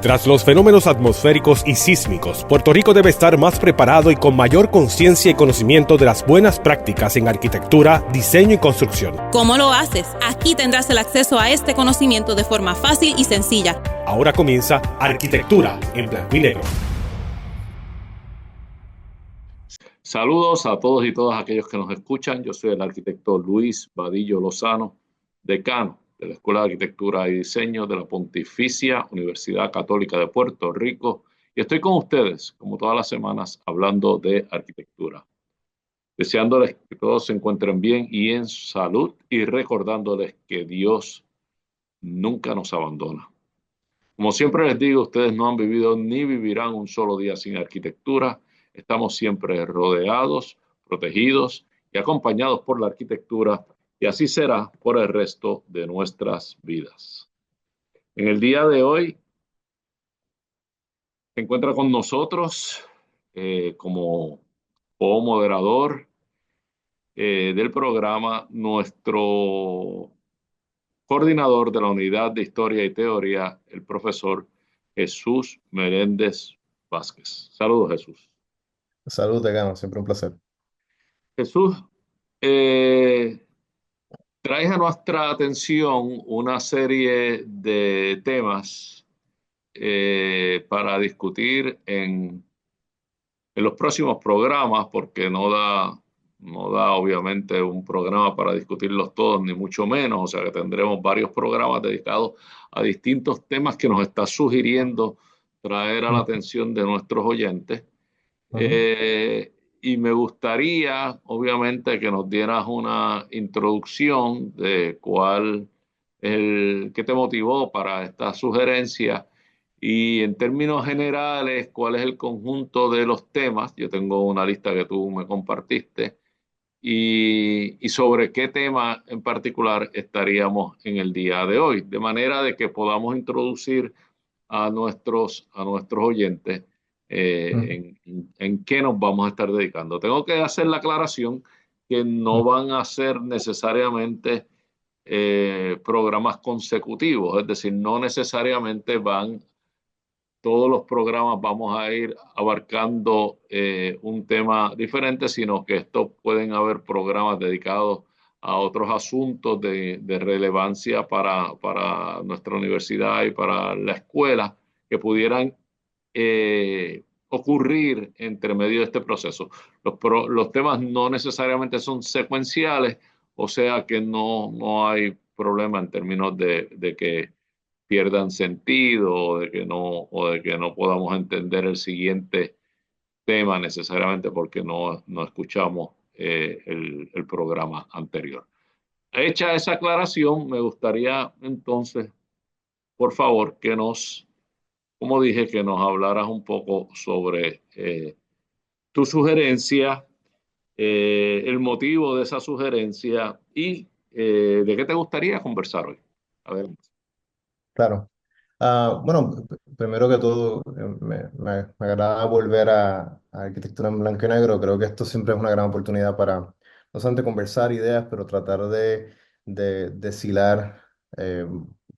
Tras los fenómenos atmosféricos y sísmicos, Puerto Rico debe estar más preparado y con mayor conciencia y conocimiento de las buenas prácticas en arquitectura, diseño y construcción. ¿Cómo lo haces? Aquí tendrás el acceso a este conocimiento de forma fácil y sencilla. Ahora comienza Arquitectura en Blanco y Negro. Saludos a todos y todas aquellos que nos escuchan. Yo soy el arquitecto Luis Vadillo Lozano, decano de la Escuela de Arquitectura y Diseño de la Pontificia Universidad Católica de Puerto Rico, y estoy con ustedes, como todas las semanas, hablando de arquitectura. Deseándoles que todos se encuentren bien y en salud, y recordándoles que Dios nunca nos abandona. Como siempre les digo, ustedes no han vivido ni vivirán un solo día sin arquitectura. Estamos siempre rodeados, protegidos y acompañados por la arquitectura, y así será por el resto de nuestras vidas. En el día de hoy se encuentra con nosotros como co-moderador del programa nuestro coordinador de la Unidad de Historia y Teoría, el profesor Jesús Meléndez Vázquez. Saludos, Jesús. Salud, decano, siempre un placer. Jesús, traes a nuestra atención una serie de temas para discutir en los próximos programas, porque no da obviamente un programa para discutirlos todos, ni mucho menos. O sea que tendremos varios programas dedicados a distintos temas que nos está sugiriendo traer a la atención de nuestros oyentes. Y me gustaría, obviamente, que nos dieras una introducción de qué te motivó para esta sugerencia, y en términos generales, cuál es el conjunto de los temas. Yo tengo una lista que tú me compartiste, y sobre qué tema en particular estaríamos en el día de hoy, de manera de que podamos introducir a nuestros oyentes en qué nos vamos a estar dedicando. Tengo que hacer la aclaración que no van a ser necesariamente programas consecutivos, es decir, no necesariamente todos los programas vamos a ir abarcando un tema diferente, sino que estos pueden haber programas dedicados a otros asuntos de relevancia para nuestra universidad y para la escuela, que pudieran ocurrir entre medio de este proceso. Los temas no necesariamente son secuenciales, o sea que no hay problema en términos de que pierdan sentido, o de que no podamos entender el siguiente tema necesariamente porque no escuchamos el programa anterior. Hecha esa aclaración, me gustaría entonces, por favor, como dije, que nos hablaras un poco sobre tu sugerencia, el motivo de esa sugerencia, y de qué te gustaría conversar hoy. A ver. Claro. Bueno, primero que todo, me agrada volver a arquitectura en blanco y negro. Creo que esto siempre es una gran oportunidad para no solamente conversar ideas, pero tratar de deshilar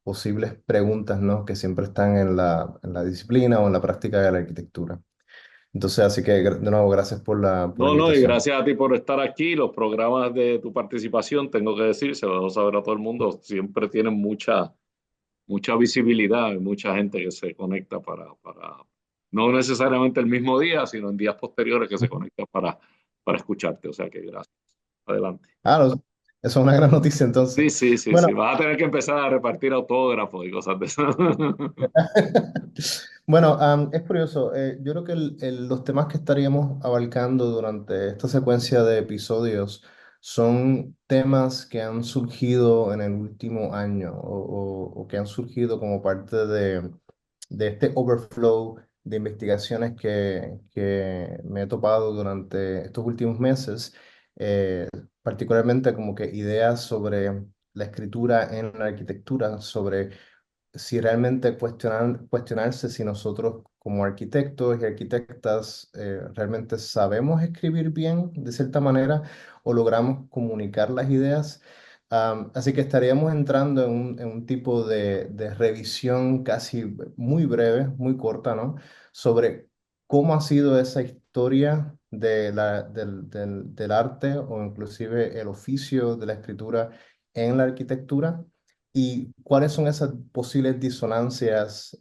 posibles preguntas, ¿no? Que siempre están en la disciplina o en la práctica de la arquitectura. Entonces, así que de nuevo, gracias por la Y invitación. gracias a ti por estar aquí. Los programas de tu participación, tengo que decir, se lo debo saber a todo el mundo, siempre tienen mucha visibilidad, y mucha gente que se conecta no necesariamente el mismo día, sino en días posteriores, que se conecta para escucharte. O sea que gracias. Adelante. Eso es una gran noticia entonces. Bueno, Sí. Vas a tener que empezar a repartir autógrafos y cosas de eso. bueno, es curioso. Yo creo que los temas que estaríamos abarcando durante esta secuencia de episodios son temas que han surgido en el último año o que han surgido como parte de este overflow de investigaciones que me he topado durante estos últimos meses, particularmente como que ideas sobre la escritura en la arquitectura, sobre si realmente cuestionarse si nosotros como arquitectos y arquitectas realmente sabemos escribir bien de cierta manera o logramos comunicar las ideas. Así que estaríamos entrando en un tipo de revisión casi muy breve, muy corta, ¿no? Sobre cómo ha sido esa historia del arte o inclusive el oficio de la escritura en la arquitectura y cuáles son esas posibles disonancias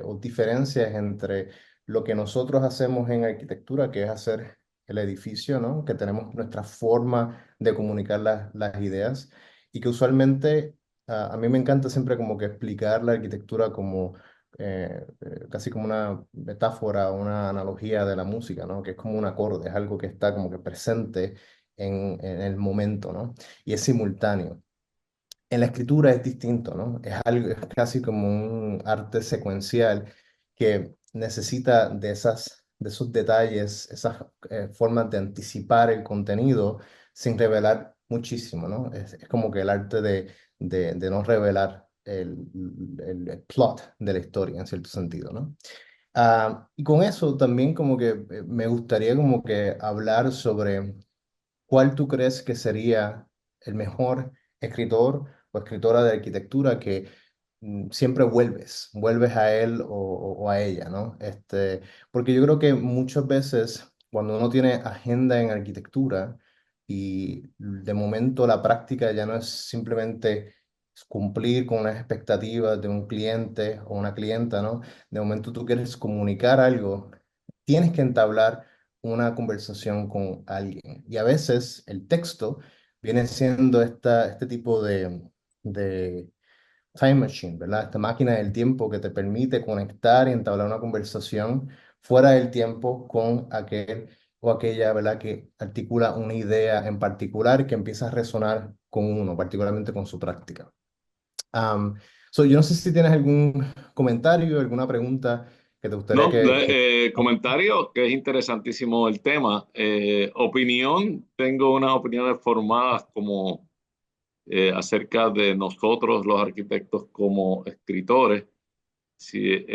o diferencias entre lo que nosotros hacemos en arquitectura, que es hacer el edificio, ¿no? Que tenemos nuestra forma de comunicar las ideas y que usualmente a mí me encanta siempre como que explicar la arquitectura como casi como una metáfora, una analogía de la música, ¿no? Que es como un acorde, es algo que está como que presente en el momento, ¿no? Y es simultáneo. En la escritura es distinto, ¿no? Es algo, es casi como un arte secuencial que necesita de esos detalles, esas formas de anticipar el contenido sin revelar muchísimo, ¿no? Es como que el arte de no revelar el plot de la historia en cierto sentido, ¿no? Y con eso también como que me gustaría como que hablar sobre ¿cuál tú crees que sería el mejor escritor o escritora de arquitectura que siempre vuelves a él o a ella, ¿no? Porque yo creo que muchas veces cuando uno tiene agenda en arquitectura y de momento la práctica ya no es simplemente cumplir con las expectativas de un cliente o una clienta, ¿no? De momento tú quieres comunicar algo, tienes que entablar una conversación con alguien. Y a veces el texto viene siendo este tipo de time machine, ¿verdad? Esta máquina del tiempo que te permite conectar y entablar una conversación fuera del tiempo con aquel o aquella, ¿verdad? Que articula una idea en particular que empieza a resonar con uno, particularmente con su práctica. Um, yo no sé si tienes algún comentario, alguna pregunta que te gustaría No, que... comentario que es interesantísimo el tema. Opinión, tengo unas opiniones formadas como acerca de nosotros los arquitectos como escritores, sí,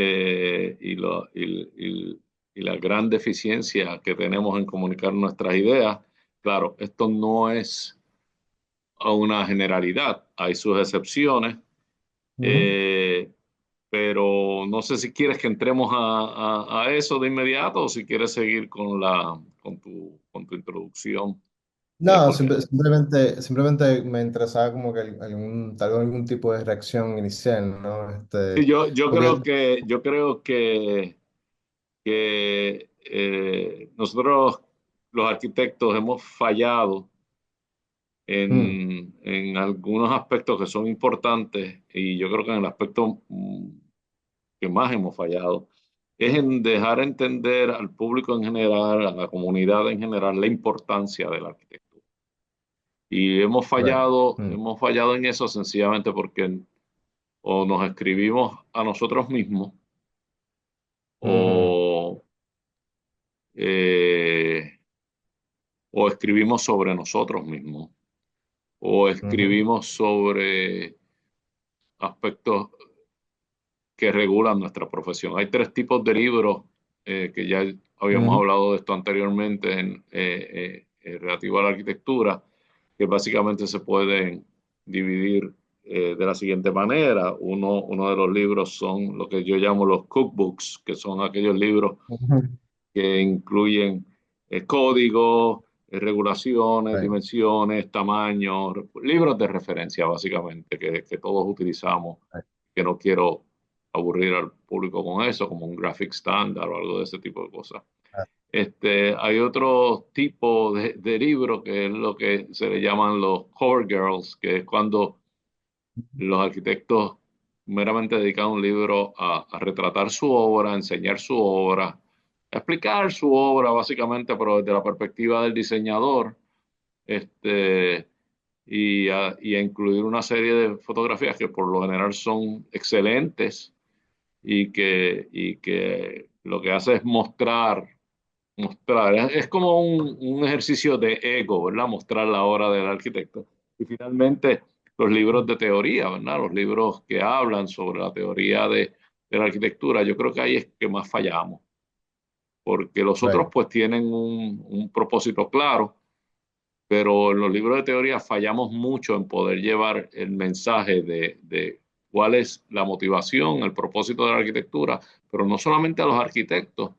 y la gran deficiencia que tenemos en comunicar nuestras ideas. Claro, esto no es una generalidad, hay sus excepciones, Ujú. eh, pero no sé si quieres que entremos a eso de inmediato o si quieres seguir con con tu introducción, No, porque simplemente me interesaba como que tal vez algún tipo de reacción inicial, ¿no? sí, Porque, yo creo que nosotros los arquitectos hemos fallado mm, en algunos aspectos que son importantes y yo creo que en el aspecto que más hemos fallado es en dejar entender al público en general, a la comunidad en general, la importancia de la arquitectura. Y right, hemos fallado en eso sencillamente porque o nos escribimos a nosotros mismos ujú, o, eh, o escribimos sobre nosotros mismos o ujú, escribimos sobre aspectos que regulan nuestra profesión. Hay tres tipos de libros que ya habíamos ujú, hablado de esto anteriormente relativo a la arquitectura, que básicamente se pueden dividir de la siguiente manera. Uno de los libros son lo que yo llamo los cookbooks, que son aquellos libros ujú, que incluyen códigos, regulaciones, right, dimensiones, tamaños, libros de referencia básicamente que todos utilizamos, right, que no quiero aburrir al público con eso, como un graphic standard o algo de ese tipo de cosas. Hay otro tipo de libro que es lo que se le llaman los cover girls, que es cuando los arquitectos meramente dedican un libro a retratar su obra, a enseñar su obra, a explicar su obra básicamente, pero desde la perspectiva del diseñador, este, y a incluir una serie de fotografías que por lo general son excelentes y que lo que hace es mostrar, es como un ejercicio de ego, ¿verdad? Mostrar la obra del arquitecto. Y finalmente, los libros de teoría, ¿verdad? Los libros que hablan sobre la teoría de la arquitectura, yo creo que ahí es que más fallamos, porque los otros right, pues tienen un propósito claro, pero en los libros de teoría fallamos mucho en poder llevar el mensaje de cuál es la motivación, el propósito de la arquitectura, pero no solamente a los arquitectos,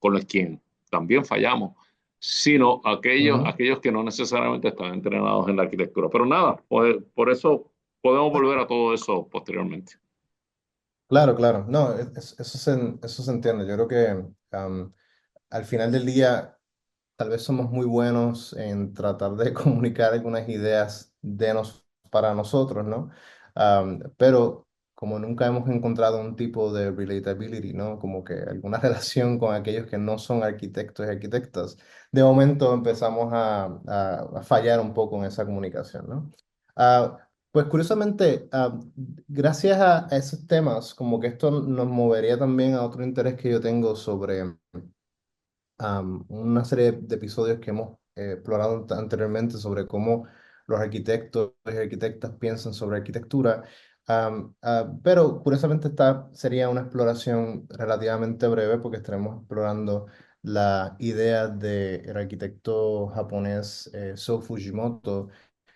con los quien también fallamos, sino Ujú. aquellos que no necesariamente están entrenados en la arquitectura. Pero nada, por eso podemos volver a todo eso posteriormente. Claro, claro. No, eso se entiende. Yo creo que al final del día tal vez somos muy buenos en tratar de comunicar algunas ideas para nosotros, ¿no? Pero como nunca hemos encontrado un tipo de relatability, ¿no? Como que alguna relación con aquellos que no son arquitectos y arquitectas, de momento empezamos a fallar un poco en esa comunicación, ¿no? Pues curiosamente, gracias a esos temas, como que esto nos movería también a otro interés que yo tengo sobre una serie de episodios que hemos explorado anteriormente sobre cómo los arquitectos y arquitectas piensan sobre arquitectura. Pero curiosamente esta sería una exploración relativamente breve porque estaremos explorando la idea del arquitecto japonés Sou Fujimoto,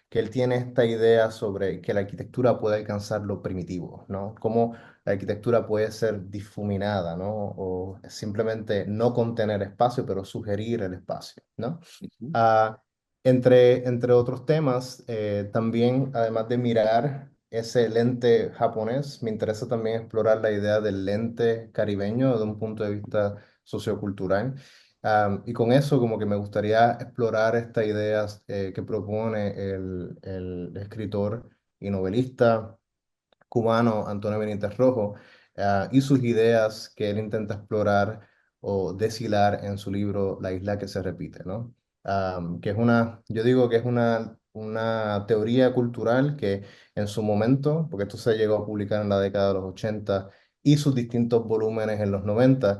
que él tiene esta idea sobre que la arquitectura puede alcanzar lo primitivo, ¿no? Cómo la arquitectura puede ser difuminada, ¿no? O simplemente no contener espacio, pero sugerir el espacio, ¿no? Ujú. Ah, entre otros temas, también, además de mirar ese lente japonés, me interesa también explorar la idea del lente caribeño desde un punto de vista sociocultural. Y con eso como que me gustaría explorar estas ideas que propone el escritor y novelista cubano Antonio Benítez Rojo, y sus ideas que él intenta explorar o deshilar en su libro La isla que se repite, ¿no? Que es yo digo que es una teoría cultural que en su momento, porque esto se llegó a publicar en la década de los 80 y sus distintos volúmenes en los 90,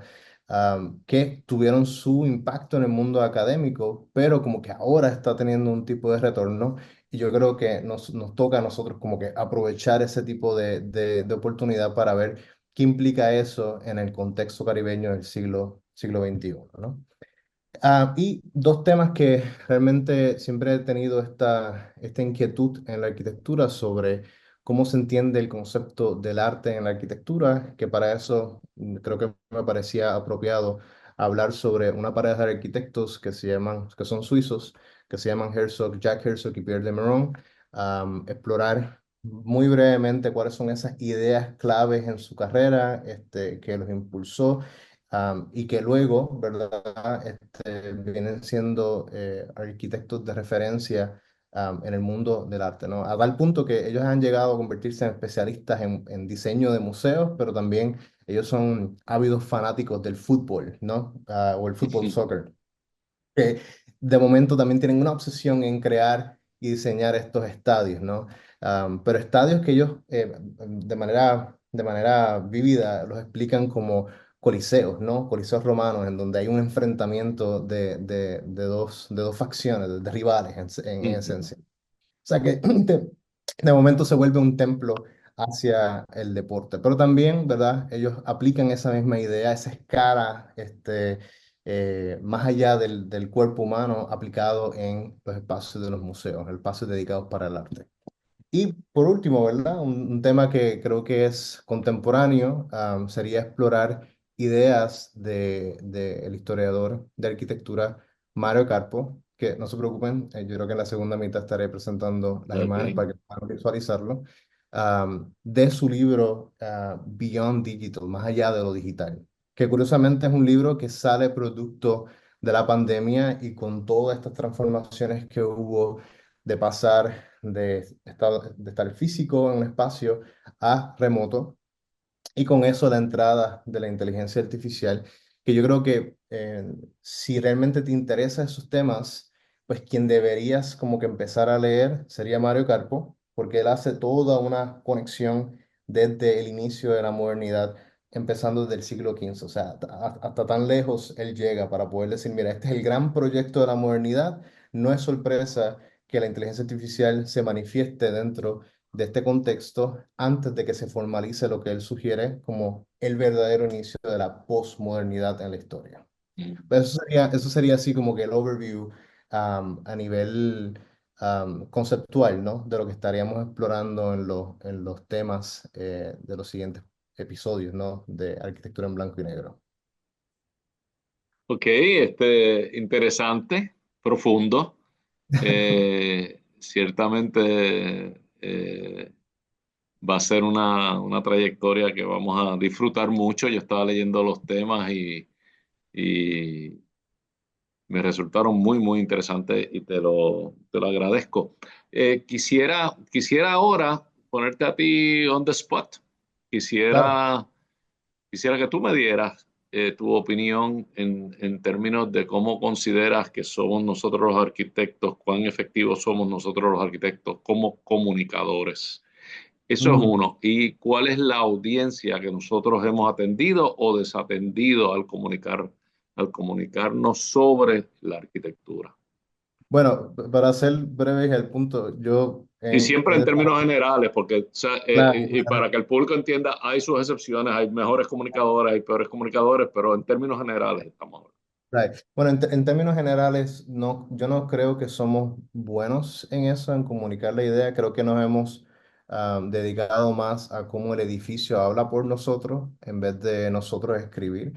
que tuvieron su impacto en el mundo académico, pero como que ahora está teniendo un tipo de retorno y yo creo que nos toca a nosotros como que aprovechar ese tipo de oportunidad para ver qué implica eso en el contexto caribeño del siglo XXI, ¿no? Y dos temas que realmente siempre he tenido esta inquietud en la arquitectura sobre cómo se entiende el concepto del arte en la arquitectura, que para eso creo que me parecía apropiado hablar sobre una pareja de arquitectos que son suizos, que se llaman Jack Herzog y Pierre de Meuron, explorar muy brevemente cuáles son esas ideas claves en su carrera, que los impulsó, y que luego, ¿verdad? Vienen siendo arquitectos de referencia en el mundo del arte, ¿no? A tal punto que ellos han llegado a convertirse en especialistas en diseño de museos, pero también ellos son ávidos fanáticos del fútbol, ¿no? O el fútbol soccer, que de momento también tienen una obsesión en crear y diseñar estos estadios, ¿no? Pero estadios que ellos de manera vívida los explican como coliseos, ¿no? Coliseos romanos, en donde hay un enfrentamiento de dos facciones, de rivales en Ujú. esencia. O sea que de momento se vuelve un templo hacia el deporte, pero también, ¿verdad? Ellos aplican esa misma idea, esa escala, más allá del cuerpo humano aplicado en los espacios de los museos, espacios dedicados para el arte. Y por último, ¿verdad? Un tema que creo que es contemporáneo, sería explorar ideas del historiador de arquitectura Mario Carpo, que no se preocupen, yo creo que en la segunda mitad estaré presentando las imágenes Ok. para que puedan visualizarlo, de su libro Beyond Digital, más allá de lo digital, que curiosamente es un libro que sale producto de la pandemia y con todas estas transformaciones que hubo de pasar de estar físico en un espacio a remoto, y con eso la entrada de la inteligencia artificial, que yo creo que si realmente te interesan esos temas, pues quien deberías como que empezar a leer sería Mario Carpo, porque él hace toda una conexión desde el inicio de la modernidad, empezando desde el siglo XV. O sea, hasta tan lejos él llega para poder decir, mira, este es el gran proyecto de la modernidad. No es sorpresa que la inteligencia artificial se manifieste dentro de este contexto antes de que se formalice lo que él sugiere como el verdadero inicio de la posmodernidad en la historia. Ujú. Pero eso sería así como que el overview a nivel conceptual, ¿no? De lo que estaríamos explorando en los temas de los siguientes episodios, ¿no? De arquitectura en blanco y negro. Ok, interesante, profundo. Ciertamente va a ser una trayectoria que vamos a disfrutar mucho. Yo estaba leyendo los temas y me resultaron muy, muy interesantes y te lo agradezco. Quisiera ahora ponerte a ti on the spot. Claro. Quisiera, quisiera que tú me dieras tu opinión en términos de cómo consideras que somos nosotros los arquitectos, cuán efectivos somos nosotros los arquitectos como comunicadores. Eso es Mm. uno. ¿Y cuál es la audiencia que nosotros hemos atendido o desatendido al comunicarnos sobre la arquitectura? Bueno, para ser breve el punto, yo Y siempre he en términos generales, porque o sea, claro, y para que el público entienda, hay sus excepciones, hay mejores comunicadores, hay peores comunicadores, pero en términos generales estamos hablando. right. Bueno, en términos generales, no, yo no creo que somos buenos en eso, en comunicar la idea. Creo que nos hemos dedicado más a cómo el edificio habla por nosotros en vez de nosotros escribir.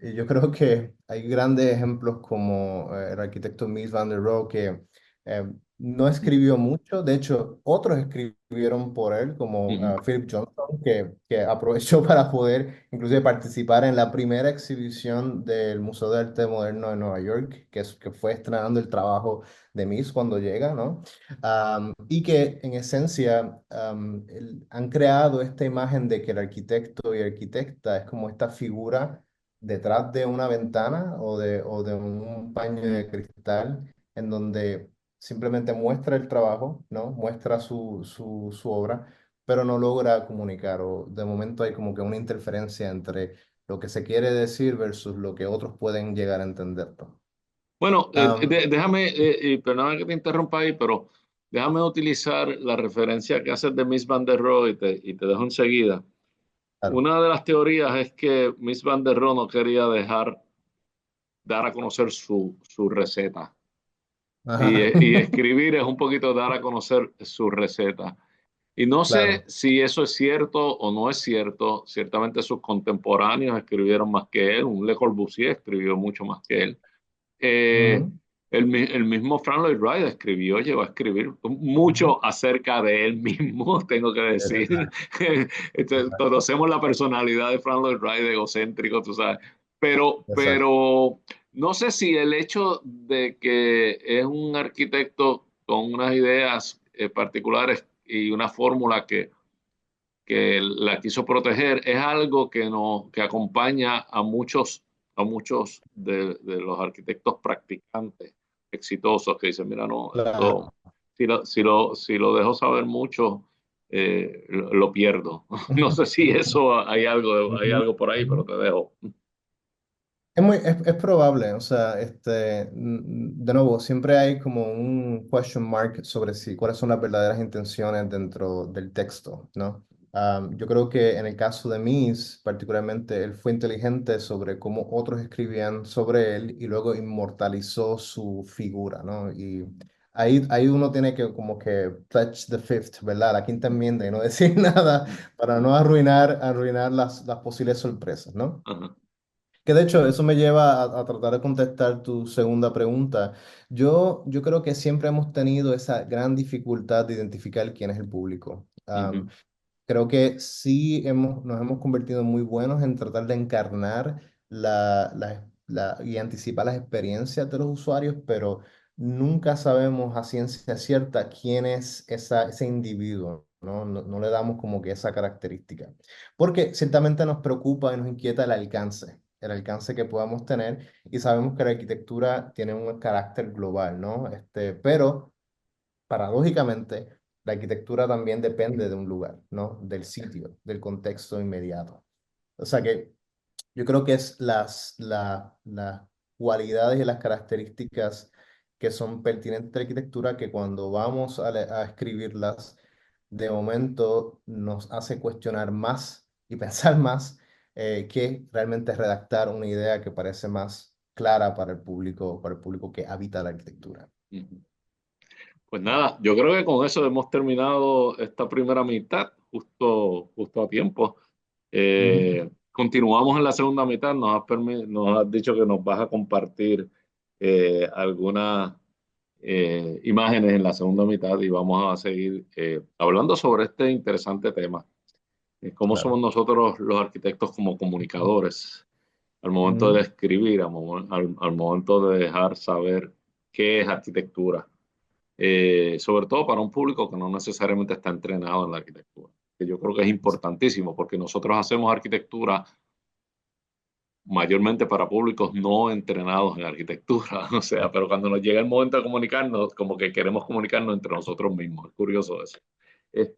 Y yo creo que hay grandes ejemplos como el arquitecto Mies van der Rohe que eh, no escribió mucho. De hecho, otros escribieron por él, como Ujú. Philip Johnson, que aprovechó para poder inclusive participar en la primera exhibición del Museo de Arte Moderno de Nueva York, que fue estrenando el trabajo de Mies cuando llega, ¿no? Y que en esencia han creado esta imagen de que el arquitecto y arquitecta es como esta figura detrás de una ventana o de un paño de cristal en donde simplemente muestra el trabajo, ¿no? Muestra su obra, pero no logra comunicar o de momento hay como que una interferencia entre lo que se quiere decir versus lo que otros pueden llegar a entender, ¿no? Bueno, Am, déjame, y perdona que te interrumpa ahí, pero déjame utilizar la referencia que haces de Miss Van der Rohe y te dejo enseguida. claro. Una de las teorías es que Miss Van der Rohe no quería dar a conocer su receta. Ajá. Y escribir es un poquito dar a conocer su receta. Y no sé Claro. si eso es cierto o no es cierto. Ciertamente sus contemporáneos escribieron más que él. Un Le Corbusier escribió mucho más que él. Eh, Ujú. el mismo Frank Lloyd Wright escribió, llegó a escribir Ujú. mucho acerca de él mismo, tengo que decir. Exacto. Conocemos la personalidad de Frank Lloyd Wright, egocéntrico, tú sabes. Exacto. Pero no sé si el hecho de que es un arquitecto con unas ideas particulares y una fórmula que la quiso proteger, es algo que acompaña a muchos de los arquitectos practicantes exitosos que dicen, mira, no, esto, Claro. si lo dejo saber mucho, lo pierdo. No sé si eso hay Ujú. algo por ahí, pero Ujú. te dejo. Es probable, o sea, de nuevo, siempre hay como un question mark sobre si cuáles son las verdaderas intenciones dentro del texto, ¿no? Yo creo que en el caso de Mies, particularmente, él fue inteligente sobre cómo otros escribían sobre él y luego inmortalizó su figura, ¿no? Y ahí uno tiene que como que pledge the fifth, ¿verdad? La quinta enmienda y no decir nada para no arruinar las posibles sorpresas, ¿no? Ajá. Que de hecho eso me lleva a tratar de contestar tu segunda pregunta. Yo creo que siempre hemos tenido esa gran dificultad de identificar quién es el público. Ujú. Creo que sí nos hemos convertido en muy buenos en tratar de encarnar y anticipar las experiencias de los usuarios, pero nunca sabemos a ciencia cierta quién es ese individuo, ¿no? No le damos como que esa característica. Porque ciertamente nos preocupa y nos inquieta el alcance que podamos tener, y sabemos que la arquitectura tiene un carácter global, ¿no? Pero paradójicamente, la arquitectura también depende de un lugar, ¿no? Del sitio, del contexto inmediato. O sea que yo creo que es las cualidades y las características que son pertinentes de la arquitectura que cuando vamos a escribirlas, de momento nos hace cuestionar más y pensar más que realmente redactar una idea que parece más clara para el público que habita la arquitectura. Ujú. Pues nada, yo creo que con eso hemos terminado esta primera mitad justo a tiempo. Ujú. Continuamos en la segunda mitad. Nos has dicho que nos vas a compartir algunas imágenes en la segunda mitad y vamos a seguir hablando sobre este interesante tema. Cómo somos Claro. nosotros los arquitectos como comunicadores al momento de Ujú. escribir, al momento de dejar saber qué es arquitectura, sobre todo para un público que no necesariamente está entrenado en la arquitectura, que yo creo que es importantísimo porque nosotros hacemos arquitectura mayormente para públicos no entrenados en arquitectura, o sea, pero cuando nos llega el momento de comunicarnos, como que queremos comunicarnos entre nosotros mismos, es curioso eso.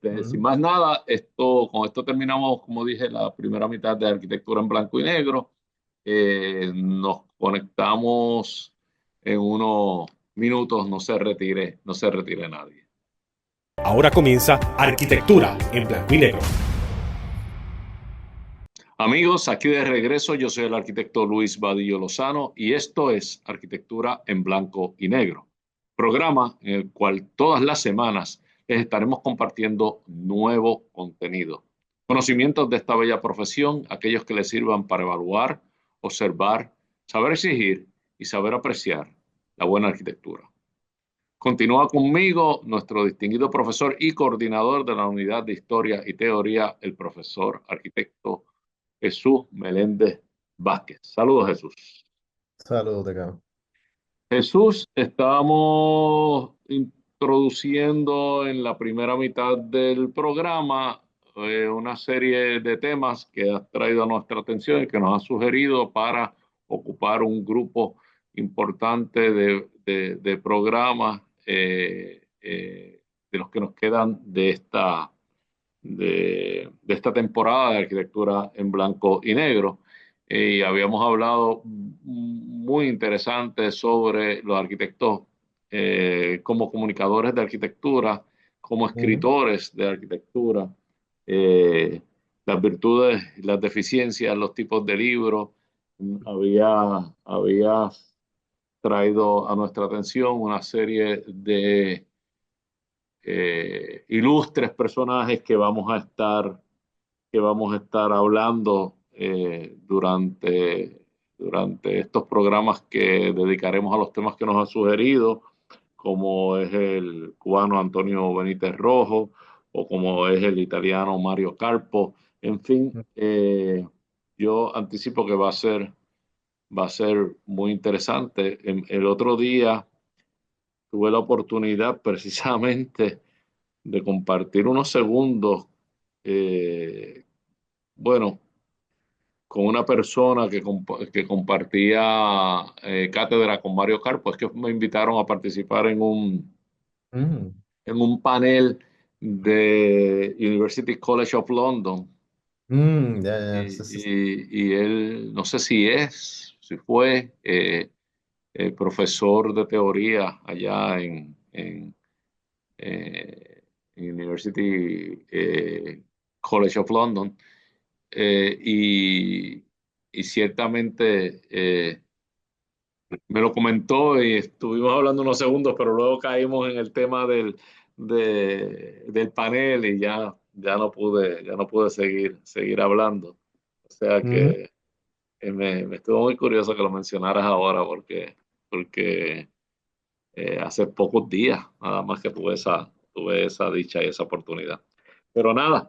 Sin Ujú. más nada, con esto terminamos, como dije, la primera mitad de arquitectura en blanco y negro. Nos conectamos en unos minutos, no se retire nadie. Ahora comienza Arquitectura en Blanco y Negro. Amigos, aquí de regreso, yo soy el arquitecto Luis Vadillo Lozano y esto es Arquitectura en Blanco y Negro, programa en el cual todas las semanas les estaremos compartiendo nuevo contenido, conocimientos de esta bella profesión, aquellos que les sirvan para evaluar, observar, saber exigir y saber apreciar la buena arquitectura. Continúa conmigo nuestro distinguido profesor y coordinador de la Unidad de Historia y Teoría, el profesor arquitecto Jesús Meléndez Vázquez. Saludos, Jesús. Saludos, Tecano. Jesús, estábamos introduciendo en la primera mitad del programa una serie de temas que has traído a nuestra atención y que nos has sugerido para ocupar un grupo importante de programas de los que nos quedan de esta temporada de arquitectura en blanco y negro. Y habíamos hablado muy interesante sobre los arquitectos como comunicadores de arquitectura, como Ujú. escritores de arquitectura, eh, las virtudes, las deficiencias, los tipos de libros. Había traído a nuestra atención una serie de ilustres personajes que vamos a estar hablando durante estos programas que dedicaremos a los temas que nos ha sugerido, como es el cubano Antonio Benítez Rojo o como es el italiano Mario Carpo. En fin, yo anticipo que va a ser muy interesante. El otro día tuve la oportunidad precisamente de compartir unos segundos, eh, bueno, con una persona que compartía cátedra con Mario Carpo. Es que me invitaron a participar Mm. en un panel de University College of London. Ya, ya, sí, sí, sí. Y él, no sé si fue profesor de teoría allá en University College of London. eh, y, y ciertamente me lo comentó y estuvimos hablando unos segundos, pero luego caímos en el tema del panel y ya no pude seguir hablando. O sea Ujú. que me estuvo muy curioso que lo mencionaras ahora porque hace pocos días nada más que tuve esa dicha y esa oportunidad. Pero nada,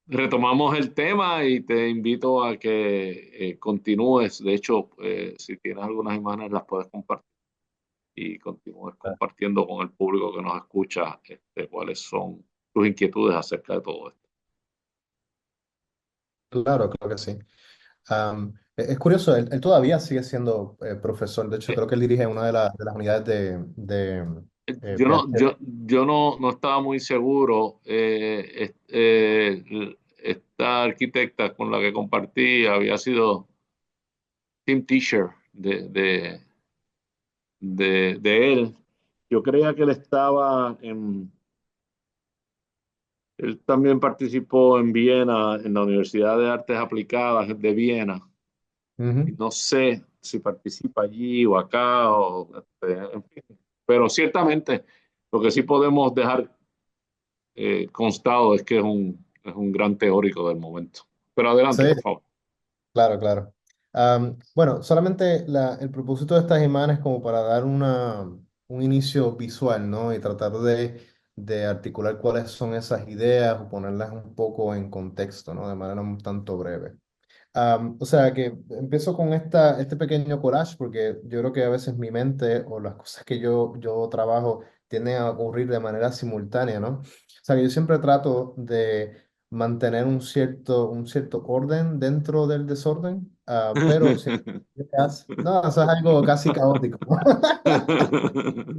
retomamos el tema y te invito a que continúes. De hecho, si tienes algunas imágenes, las puedes compartir y continúes compartiendo con el público que nos escucha cuáles son tus inquietudes acerca de todo esto. Claro, claro que sí. Es curioso, él todavía sigue siendo profesor. De hecho, Eh, creo que él dirige una de las unidades de PhD. yo no estaba muy seguro. Esta arquitecta con la que compartí había sido team teacher de él. Yo creía que él también participó en Viena, en la Universidad de Artes Aplicadas de Viena, Y Ujú. no sé si participa allí o acá, en fin. Pero ciertamente lo que sí podemos dejar constado es que es un gran teórico del momento. Pero Sí, adelante, por favor. claro, claro. Bueno, solamente el propósito de estas imágenes es como para dar un inicio visual, ¿no? Y tratar de articular cuáles son esas ideas o ponerlas un poco en contexto, ¿no? De manera un tanto breve. O sea que empiezo con este pequeño collage porque yo creo que a veces mi mente o las cosas que yo trabajo tienden a ocurrir de manera simultánea, ¿no? O sea que yo siempre trato de mantener un cierto orden dentro del desorden, pero siempre no, eso es algo casi caótico.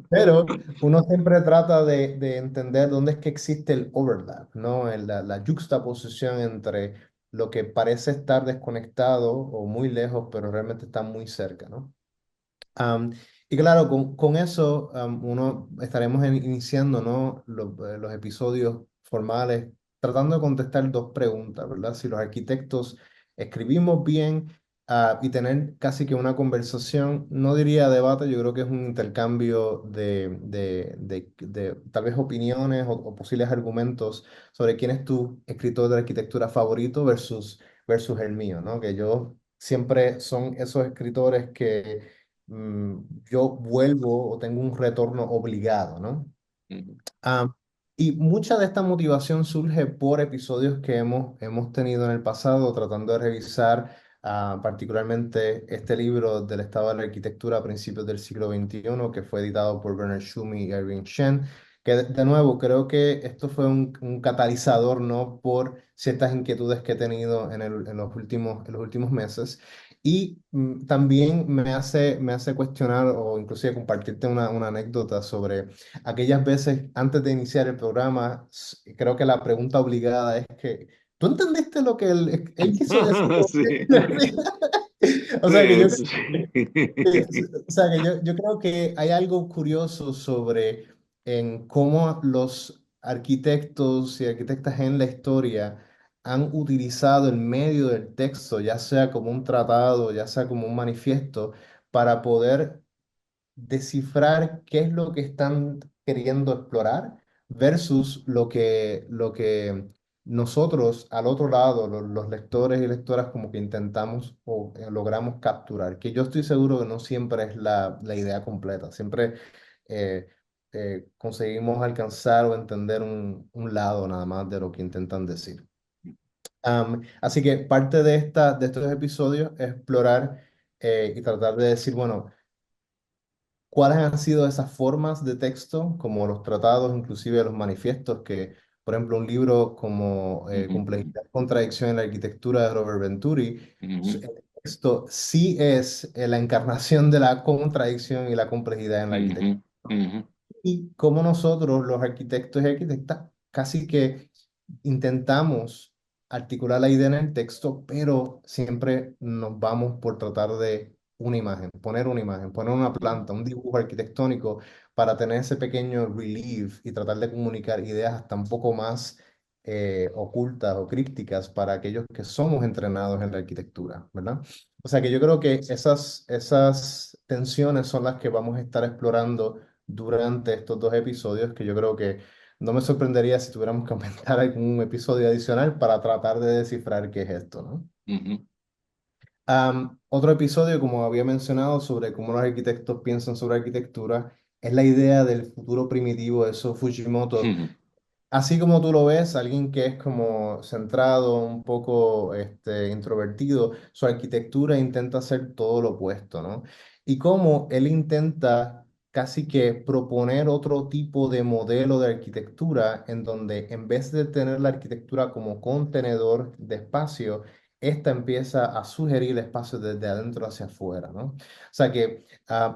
Pero uno siempre trata de entender dónde es que existe el overlap, ¿no? La juxtaposición entre lo que parece estar desconectado o muy lejos, pero realmente está muy cerca, ¿no? Am, y claro, con eso uno estaremos iniciando, ¿no? Los episodios formales, tratando de contestar dos preguntas, ¿verdad? Si los arquitectos escribimos bien, y tener casi que una conversación, no diría debate, yo creo que es un intercambio de tal vez opiniones o posibles argumentos sobre quién es tu escritor de arquitectura favorito versus el mío, ¿no? Que yo siempre son esos escritores que mm, yo vuelvo o tengo un retorno obligado, ¿no? Ah, y mucha de esta motivación surge por episodios que hemos tenido en el pasado, tratando de revisar particularmente este libro del estado de la arquitectura a principios del siglo XXI, que fue editado por Bernard Tschumi y Irving Shen, que de nuevo creo que esto fue un catalizador, ¿no? Por ciertas inquietudes que he tenido en los últimos meses. Y también me hace cuestionar o inclusive compartirte una anécdota sobre aquellas veces antes de iniciar el programa. Creo que la pregunta obligada es que, ¿tú entendiste lo que él quiso decir? Sí. O sea que Sí, yo, sí. o sea que yo creo que hay algo curioso sobre en cómo los arquitectos y arquitectas en la historia han utilizado el medio del texto, ya sea como un tratado, ya sea como un manifiesto, para poder descifrar qué es lo que están queriendo explorar versus lo que nosotros al otro lado, los lectores y lectoras, como que intentamos o logramos capturar, que yo estoy seguro que no siempre es la idea completa, siempre eh, conseguimos alcanzar o entender un lado nada más de lo que intentan decir. Así que parte de estos episodios es explorar y tratar de decir, bueno, ¿cuáles han sido esas formas de texto, como los tratados, inclusive los manifiestos, que, por ejemplo, un libro como Ujú, Complejidad y Contradicción en la Arquitectura de Robert Venturi, ujú, el texto sí es la encarnación de la contradicción y la complejidad en la arquitectura? ujú, ujú, Y como nosotros, los arquitectos y arquitectas, casi que intentamos articular la idea en el texto, pero siempre nos vamos por tratar de una imagen, poner una ujú, planta, un dibujo arquitectónico para tener ese pequeño relief y tratar de comunicar ideas hasta un poco más ocultas o crípticas para aquellos que somos entrenados en la arquitectura, ¿verdad? O sea que yo creo que esas tensiones son las que vamos a estar explorando durante estos dos episodios, que yo creo que no me sorprendería si tuviéramos que aumentar algún episodio adicional para tratar de descifrar qué es esto, ¿no? ujú, Otro episodio, como había mencionado, sobre cómo los arquitectos piensan sobre arquitectura, es la idea del futuro primitivo de Eso Fujimoto. ujú, Así como tú lo ves, alguien que es como centrado, un poco introvertido, su arquitectura intenta hacer todo lo opuesto, ¿no? Y cómo él intenta casi que proponer otro tipo de modelo de arquitectura en donde en vez de tener la arquitectura como contenedor de espacio, esta empieza a sugerir espacios desde adentro hacia afuera, ¿no? O sea que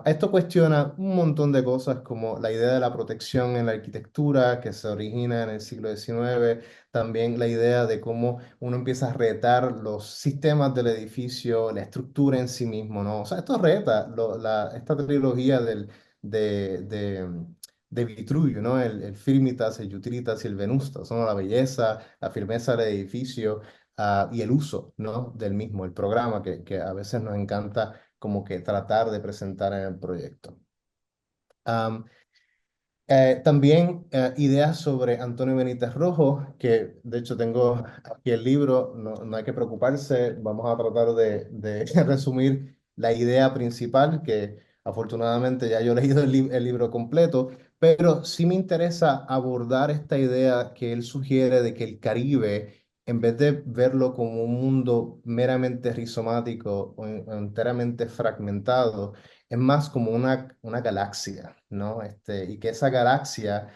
esto cuestiona un montón de cosas como la idea de la protección en la arquitectura que se origina en el siglo XIX, también la idea de cómo uno empieza a retar los sistemas del edificio, la estructura en sí mismo, ¿no? O sea, esto reta esta trilogía de, de, de Vitruvio, ¿no? El Firmitas, el Utilitas y el Venustas, ¿no? La belleza, la firmeza del edificio. y el uso, ¿no? del mismo, el programa que a veces nos encanta como que tratar de presentar en el proyecto. Am, También ideas sobre Antonio Benítez Rojo, que de hecho tengo aquí el libro, no hay que preocuparse, vamos a tratar de resumir la idea principal, que afortunadamente ya yo he leído el libro completo, pero sí me interesa abordar esta idea que él sugiere de que el Caribe, en vez de verlo como un mundo meramente rizomático o enteramente fragmentado, es más como una galaxia, ¿no? Y que esa galaxia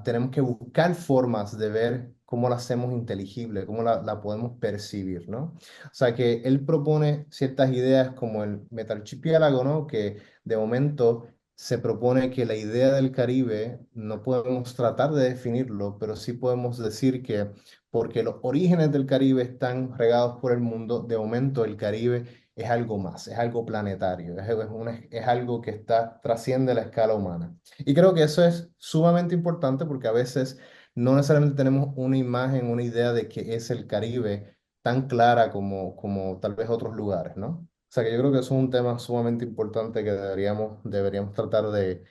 tenemos que buscar formas de ver cómo la hacemos inteligible, cómo la podemos percibir, ¿no? O sea que él propone ciertas ideas como el metarchipiélago, ¿no? Que de momento se propone que la idea del Caribe no podemos tratar de definirlo, pero sí podemos decir que porque los orígenes del Caribe están regados por el mundo, de momento el Caribe es algo más, es algo planetario, es algo que trasciende la escala humana. Y creo que eso es sumamente importante porque a veces no necesariamente tenemos una imagen, una idea de que es el Caribe tan clara como tal vez otros lugares, ¿no? O sea que yo creo que eso es un tema sumamente importante que deberíamos tratar de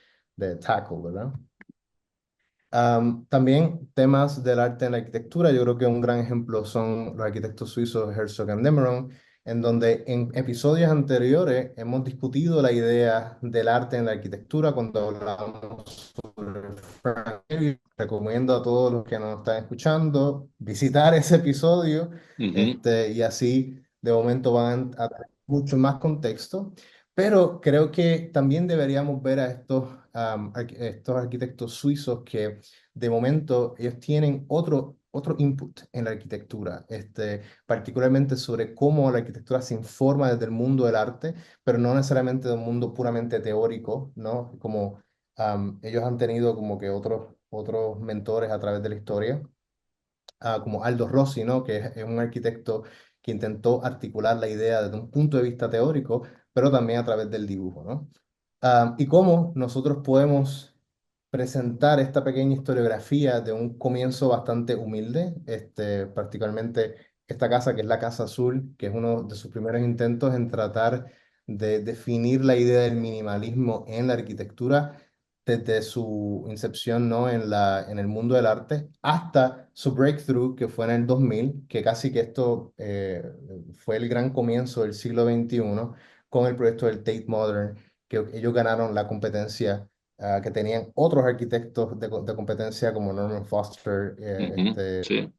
tackle, ¿verdad? También temas del arte en la arquitectura, yo creo que un gran ejemplo son los arquitectos suizos Herzog y Nemeron, en donde en episodios anteriores hemos discutido la idea del arte en la arquitectura cuando hablamos sobre Frank Gehry. Recomiendo a todos los que nos están escuchando visitar ese episodio, Ujú. y así de momento van a tener mucho más contexto. Pero creo que también deberíamos ver a estos arquitectos suizos que de momento ellos tienen otro input en la arquitectura, particularmente sobre cómo la arquitectura se informa desde el mundo del arte, pero no necesariamente de un mundo puramente teórico, ¿no? Como ellos han tenido como que otros mentores a través de la historia, como Aldo Rossi, ¿no? Que es un arquitecto que intentó articular la idea desde un punto de vista teórico, pero también a través del dibujo, ¿no? Y cómo nosotros podemos presentar esta pequeña historiografía de un comienzo bastante humilde, particularmente esta casa que es la Casa Azul, que es uno de sus primeros intentos en tratar de definir la idea del minimalismo en la arquitectura desde su incepción, ¿no? en el mundo del arte hasta su breakthrough que fue en el 2000, que casi que esto fue el gran comienzo del siglo XXI con el proyecto del Tate Modern, que ellos ganaron la competencia, que tenían otros arquitectos de competencia como Norman Foster, Ujú. Sí,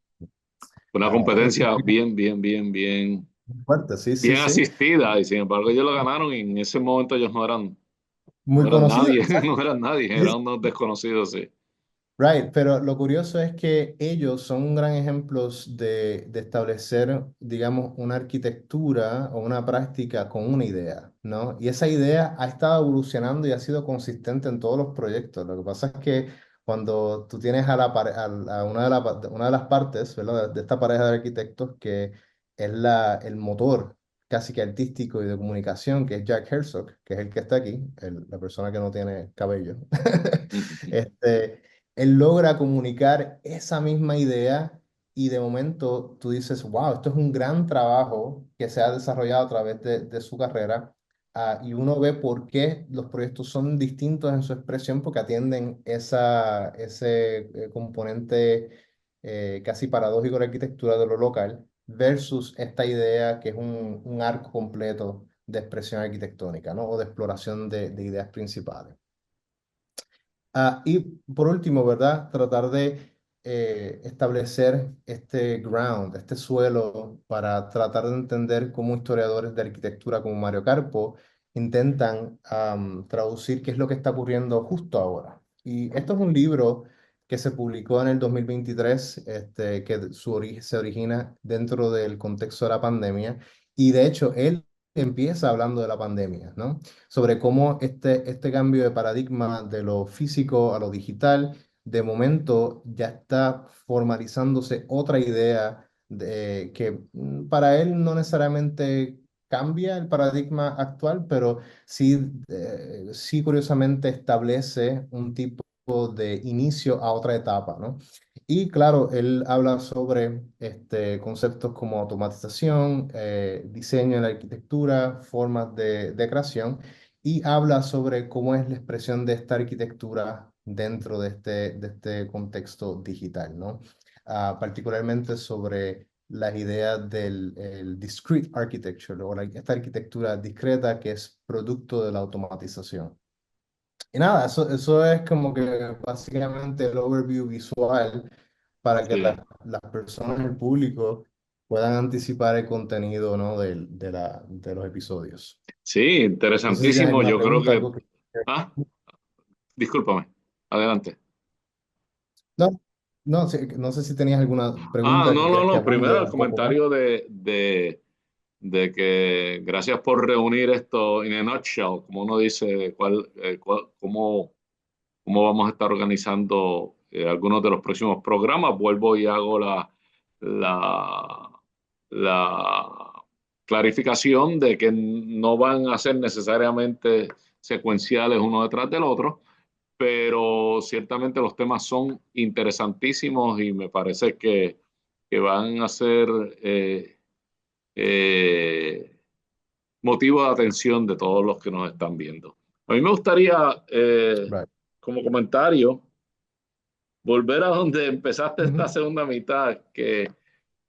una que competencia bien, bien, bien, bien, fuerte, sí, sí, bien sí, asistida, y sin embargo ellos lo ganaron y en ese momento ellos no muy eran conocido. nadie, no eran nadie, eran unos desconocidos, sí. Right, pero lo curioso es que ellos son un gran ejemplo de establecer, digamos, una arquitectura o una práctica con una idea, ¿no? Y esa idea ha estado evolucionando y ha sido consistente en todos los proyectos. Lo que pasa es que cuando tú tienes a una de las partes, ¿verdad? De esta pareja de arquitectos que es el motor casi que artístico y de comunicación, que es Jack Herzog, que es el que está aquí, la persona que no tiene cabello. Ujú. Este, él logra comunicar esa misma idea y de momento tú dices, wow, esto es un gran trabajo que se ha desarrollado a través de su carrera. Y uno ve por qué los proyectos son distintos en su expresión porque atienden ese componente casi paradójico de la arquitectura de lo local versus esta idea que es un arco completo de expresión arquitectónica, ¿no? O de exploración de ideas principales. Y por último, ¿verdad? Tratar de establecer este ground, este suelo, para tratar de entender cómo historiadores de arquitectura como Mario Carpo intentan traducir qué es lo que está ocurriendo justo ahora. Y esto es un libro que se publicó en el 2023, que se origina dentro del contexto de la pandemia. Y de hecho, él empieza hablando de la pandemia, ¿no? Sobre cómo este cambio de paradigma de lo físico a lo digital, de momento ya está formalizándose otra idea que para él no necesariamente cambia el paradigma actual, pero sí curiosamente establece un tipo de inicio a otra etapa, ¿no? Y claro, él habla sobre conceptos como automatización, diseño en la arquitectura, formas de creación, y habla sobre cómo es la expresión de esta arquitectura dentro de este contexto digital, ¿no? Particularmente sobre las ideas del el discrete architecture, o esta arquitectura discreta que es producto de la automatización. Y nada, eso es como que básicamente el overview visual para que Sí, las personas, el público, puedan anticipar el contenido, ¿no? De los episodios. sí, No sé si tienes interesantísimo. alguna Yo creo pregunta, que... algo que... Ah, discúlpame. Adelante. No, no, sí, no sé si tenías alguna Ah, pregunta que no, no, crees que no. abunde Primero el un poco más. comentario de que gracias por reunir esto in a nutshell, como uno dice, cómo vamos a estar organizando algunos de los próximos programas. Vuelvo y hago la, la clarificación de que no van a ser necesariamente secuenciales uno detrás del otro, pero ciertamente los temas son interesantísimos y me parece que van a ser eh, motivo de atención de todos los que nos están viendo. A mí me gustaría, Right. como comentario, volver a donde empezaste esta Ujú, segunda mitad,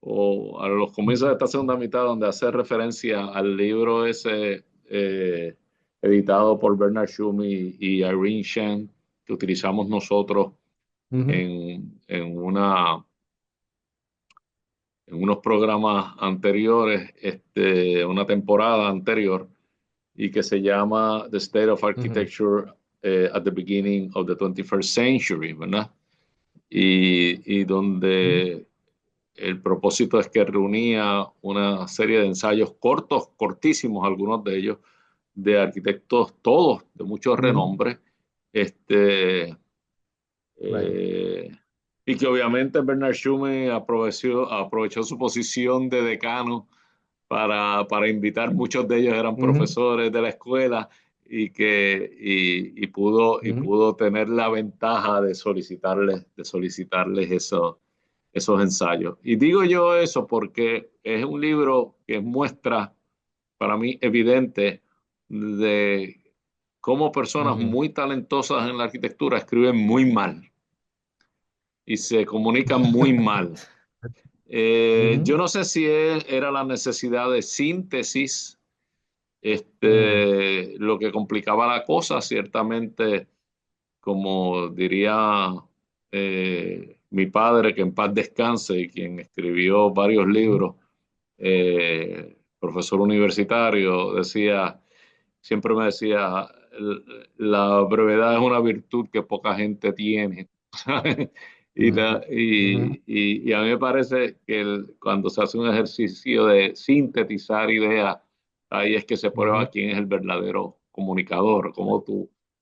o a los comienzos de esta segunda mitad, donde hace referencia al libro ese editado por Bernard Schumi y Irene Shen, que utilizamos nosotros ujú, en unos programas anteriores, una temporada anterior, y que se llama The State of ujú, Architecture at the Beginning of the 21st Century, ¿verdad? Y ujú, donde el propósito es que reunía una serie de ensayos cortos, cortísimos, algunos de ellos, de arquitectos todos de mucho ujú. renombre, este, Right. eh, y que obviamente Bernard Schumann aprovechó su posición de decano para invitar, muchos de ellos eran Ujú, profesores de la escuela y ujú, pudo tener la ventaja de solicitarles esos ensayos. Y digo yo eso porque es un libro que muestra para mí evidente de cómo personas ujú. muy talentosas en la arquitectura escriben muy mal y se comunican muy mal. Yo Ujú, no sé si era la necesidad de síntesis ujú, lo que complicaba la cosa. Ciertamente, como diría mi padre, que en paz descanse, y quien escribió varios ujú, libros, profesor universitario, siempre me decía, la brevedad es una virtud que poca gente tiene. ujú, ujú, Y a mí me parece que cuando se hace un ejercicio de sintetizar ideas, ahí es que se prueba ujú, quién es el verdadero comunicador,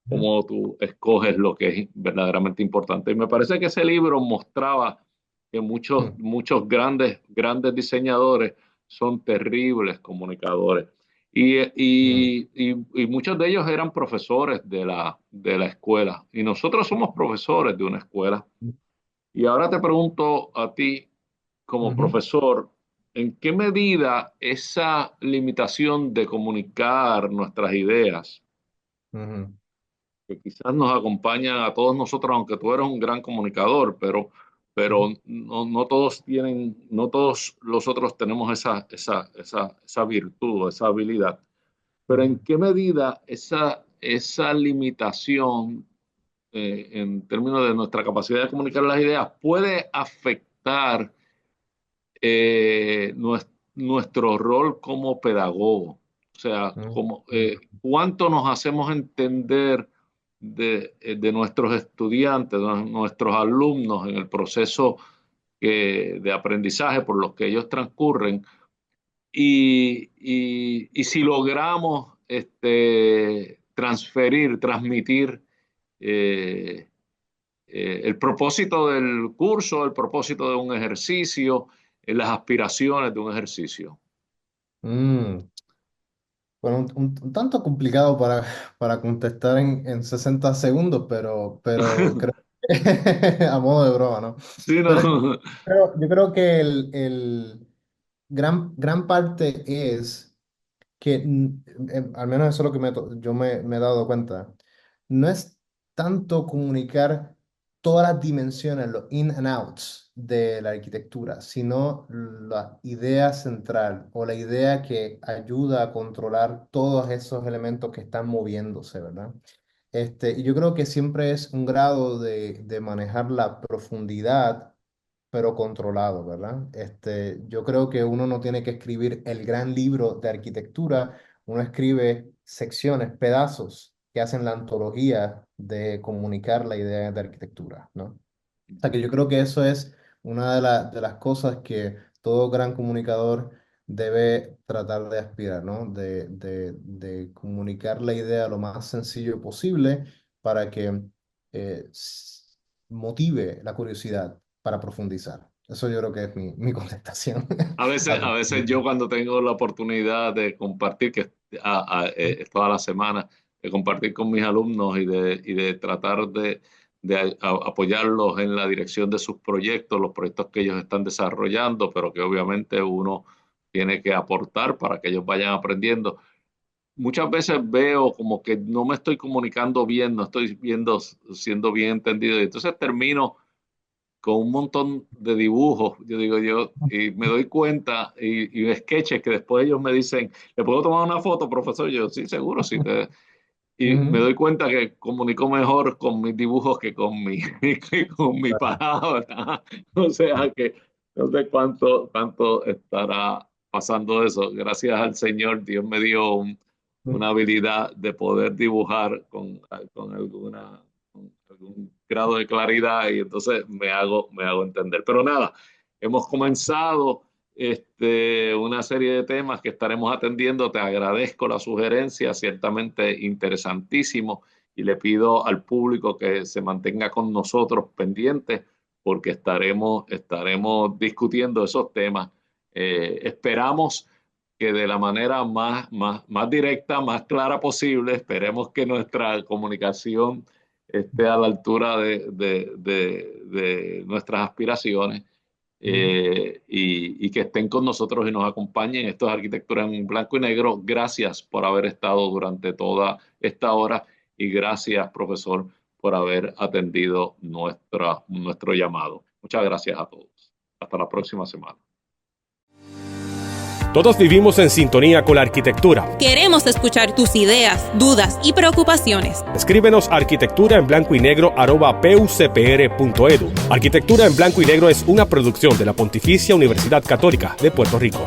ujú, cómo tú escoges lo que es verdaderamente importante. Y me parece que ese libro mostraba que ujú, muchos grandes diseñadores son terribles comunicadores. ujú, Y muchos de ellos eran profesores de la escuela. Y nosotros somos profesores de una escuela. Y ahora te pregunto a ti, como ujú, profesor, ¿en qué medida esa limitación de comunicar nuestras ideas, ujú, que quizás nos acompañan a todos nosotros, aunque tú eres un gran comunicador, pero ujú, no todos no todos los otros tenemos esa virtud, esa habilidad? Pero ¿en ujú, qué medida esa limitación en términos de nuestra capacidad de comunicar las ideas puede afectar nuestro rol como pedagogo? O sea, ujú, como, ujú, ¿cuánto nos hacemos entender de nuestros estudiantes, de nuestros alumnos en el proceso de aprendizaje por los que ellos transcurren? Y si logramos transmitir eh, el propósito del curso, el propósito de un ejercicio, las aspiraciones de un ejercicio. mm. Bueno, un tanto complicado para contestar en 60 segundos, pero creo A modo de broma, ¿no? Sí, Pero no. yo creo que el gran parte es que, al menos eso es lo que yo me he dado cuenta, no es tanto comunicar todas las dimensiones, los in and outs de la arquitectura, sino la idea central o la idea que ayuda a controlar todos esos elementos que están moviéndose, ¿verdad? Y yo creo que siempre es un grado de manejar la profundidad, pero controlado, ¿verdad? Yo creo que uno no tiene que escribir el gran libro de arquitectura, uno escribe secciones, pedazos que hacen la antología de comunicar la idea de arquitectura, ¿no? O sea que yo creo que eso es una de las cosas que todo gran comunicador debe tratar de aspirar, ¿no? De comunicar la idea lo más sencillo posible para que motive la curiosidad para profundizar. Eso yo creo que es mi contestación a A tu veces yo pregunta. cuando tengo la oportunidad de compartir, que es toda la semana, de compartir con mis alumnos y de tratar apoyarlos en la dirección de sus proyectos, los proyectos que ellos están desarrollando, pero que obviamente uno tiene que aportar para que ellos vayan aprendiendo. Muchas veces veo como que no me estoy comunicando bien, no estoy siendo bien entendido, y entonces termino con un montón de dibujos, y me doy cuenta, y sketches que después ellos me dicen, ¿le puedo tomar una foto, profesor? Yo, sí, seguro, sí. Y me Ujú. doy cuenta que comunico mejor con mis dibujos que que con mi palabra. O sea que no sé cuánto estará pasando eso. Gracias al Señor, Dios me dio una habilidad de poder dibujar con con algún grado de claridad, y entonces me hago entender. Pero nada, hemos comenzado una serie de temas que estaremos atendiendo. Te agradezco la sugerencia, ciertamente interesantísimo, y le pido al público que se mantenga con nosotros pendientes porque estaremos discutiendo esos temas. Esperamos que de la manera más directa, más clara posible. Esperemos que nuestra comunicación esté a la altura de nuestras aspiraciones, Ujú. y que estén con nosotros y nos acompañen. Esto es Arquitectura en Blanco y Negro. Gracias por haber estado durante toda esta hora, y gracias, profesor, por haber atendido nuestro llamado. Muchas gracias a todos. Hasta la próxima semana. Todos vivimos en sintonía con la arquitectura. Queremos escuchar tus ideas, dudas y preocupaciones. Escríbenos a arquitecturaenblancoynegro@pucpr.edu. Arquitectura en Blanco y Negro es una producción de la Pontificia Universidad Católica de Puerto Rico.